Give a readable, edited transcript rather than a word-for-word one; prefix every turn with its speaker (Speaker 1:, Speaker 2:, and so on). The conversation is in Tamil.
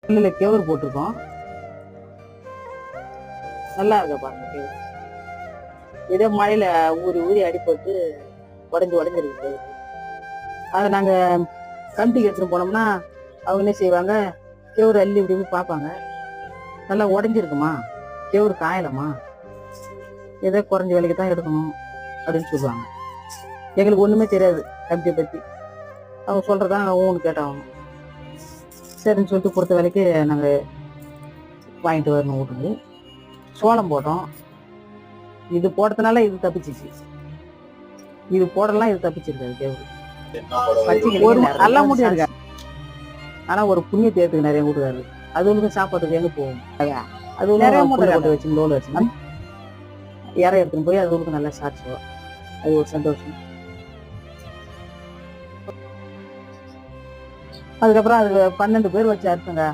Speaker 1: நெல்லில் கேவுரு போட்டிருக்கோம். நல்லா இருக்க பாருங்க கேவுரு. ஏதோ மழையில ஊறி ஊறி அடிபட்டு உடஞ்சிருக்கு. அதை நாங்க கமிட்டிக்கு எடுத்துட்டு போனோம்னா அவங்க என்ன செய்வாங்க, கேவுரு அள்ளி இப்படி பார்ப்பாங்க, நல்லா உடஞ்சிருக்குமா, கேவுரு காயலமா, ஏதோ குறைஞ்ச விலைக்கு தான் எடுக்கணும் அப்படின்னு சொல்லுவாங்க. எங்களுக்கு ஒண்ணுமே தெரியாது கமிட்டியை பத்தி. அவங்க சொல்றதா ஊன்னு கேட்டாகணும். சரின்னு சொல்லிட்டு பொறுத்த விலைக்கு நாங்க வாங்கிட்டு வரணும் வீட்டுக்கு. சோளம் போட்டோம். இது போட்டதுனால இது தப்பிச்சிச்சு. இது போடலாம், இது தப்பிச்சிருக்காது கேவுரு. ஒரு நல்லா மூட்டை இருக்கா. ஆனா ஒரு புண்ணிய தேர்த்துக்கு நிறைய வீட்டுக்காரு. அது ஒன்று சாப்பாட்டுக்கு எங்க போகும். அது நிறைய மூட்டை போட்டு வச்சு லோன் வச்சு இற எடுத்துன்னு போய் அது ஒன்று நல்லா சாப்பிடுவோம். அது ஒரு சந்தோஷம். அதுக்கப்புறம் அது 12 பேர் வச்சு அறுத்துங்க.